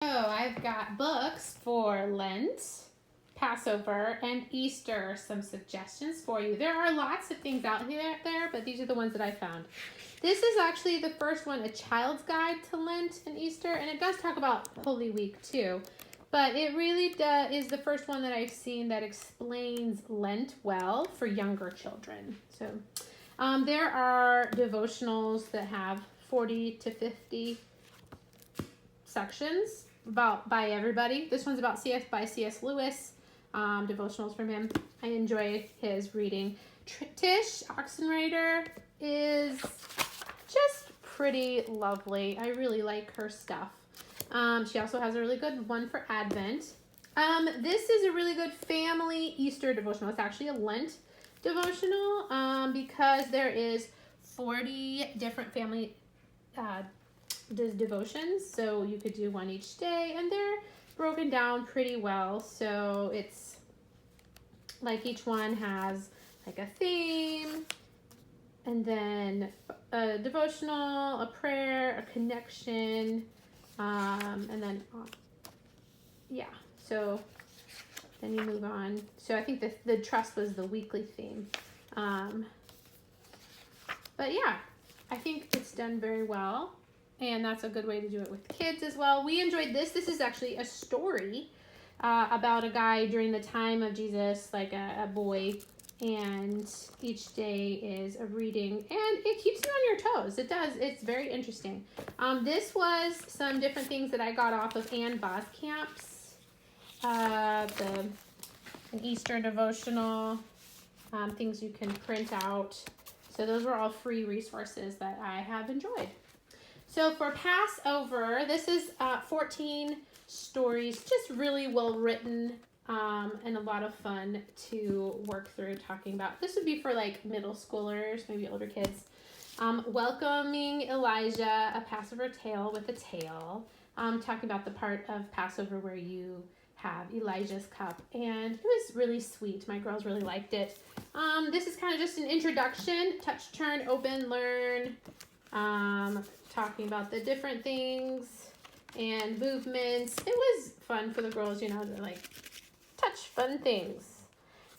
So I've got books for Lent, Passover, and Easter. Some suggestions for you. There are lots of things out there, but these are the ones that I found. This is actually the first one, A Child's Guide to Lent and Easter, and it does talk about Holy Week too. But it really is the first one that I've seen that explains Lent well for younger children. So there are devotionals that have 40 to 50 sections by everybody. This one's about by C.S. Lewis, devotionals from him. I enjoy his reading. Tish Oxenreider is just pretty lovely. I really like her stuff. She also has a really good one for Advent. This is a really good family Easter devotional. It's actually a Lent devotional because there is 40 different family devotions, so you could do one each day, and they're broken down pretty well. So it's like each one has like a theme, and then a devotional, a prayer, a connection, and then so then you move on. So I think the trust was the weekly theme, but yeah, I think it's done very well. And that's a good way to do it with kids as well. We enjoyed this. This is actually a story about a guy during the time of Jesus, like a boy. And each day is a reading. And it keeps you on your toes. It does. It's very interesting. This was some different things that I got off of Ann Voskamp's an Easter devotional, things you can print out. So those were all free resources that I have enjoyed. So for Passover, this is 14 stories, just really well written and a lot of fun to work through talking about. This would be for like middle schoolers, maybe older kids. Welcoming Elijah, a Passover tale with a tale. Talking about the part of Passover where you have Elijah's cup, and it was really sweet. My girls really liked it. This is kind of just an introduction, touch, turn, open, learn. Talking about the different things and movements. It was fun for the girls, to like touch fun things.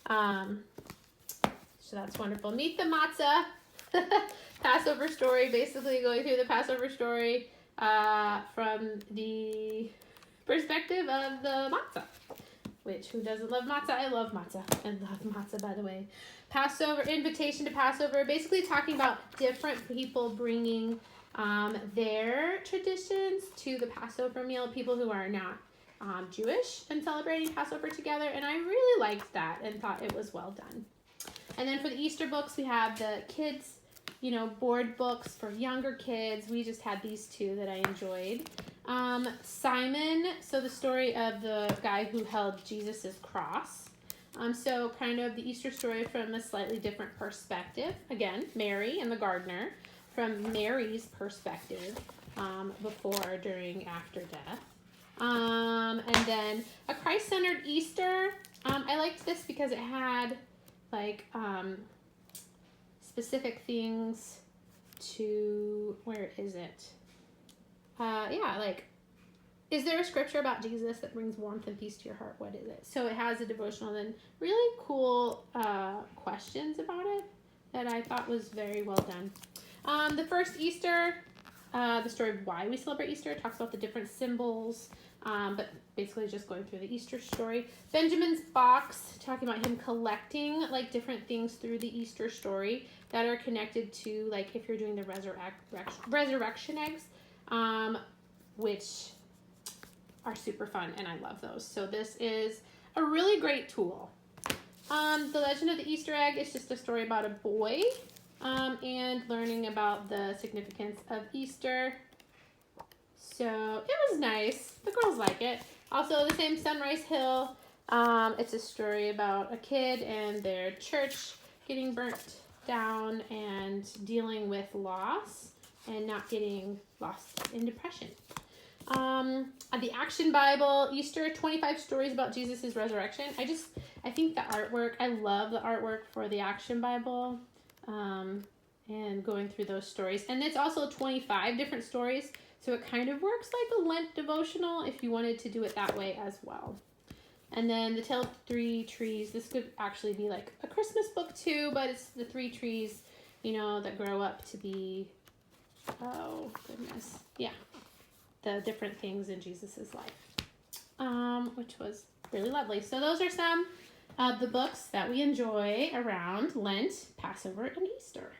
So that's wonderful. Meet the matzah. Passover story, basically going through the Passover story from the perspective of the matzah. Which, who doesn't love matzah? I love matzah. I love matzah, by the way. Passover, invitation to Passover, basically talking about different people bringing their traditions to the Passover meal, people who are not Jewish and celebrating Passover together. And I really liked that and thought it was well done. And then for the Easter books, we have the kids, board books for younger kids. We just had these two that I enjoyed. Simon, so the story of the guy who held Jesus's cross. So kind of the Easter story from a slightly different perspective. Again, Mary and the gardener, from Mary's perspective, before, during, after death. And then a Christ-centered Easter. I liked this because it had like specific things to, where is it? Like, is there a scripture about Jesus that brings warmth and peace to your heart? What is it? So it has a devotional and really cool questions about it that I thought was very well done. The first Easter, the story of why we celebrate Easter, talks about the different symbols, but basically just going through the Easter story. Benjamin's box, talking about him collecting like different things through the Easter story that are connected to, like, if you're doing the resurrection eggs, which are super fun, and I love those. So this is a really great tool. The Legend of the Easter Egg is just a story about a boy and learning about the significance of Easter. So it was nice. The girls like it. Also, the same Sunrise Hill. It's a story about a kid and their church getting burnt down and dealing with loss and not getting lost in depression. The Action Bible, Easter, 25 stories about Jesus' resurrection. I think the artwork, I love the artwork for the Action Bible, and going through those stories. And it's also 25 different stories So it kind of works like a Lent devotional if you wanted to do it that way as well. And then the Tale of Three Trees. This could actually be like a Christmas book too, but it's the three trees, you know, that grow up to be, oh goodness, yeah, the different things in Jesus's life, which was really lovely. So those are some of the books that we enjoy around Lent, Passover, and Easter.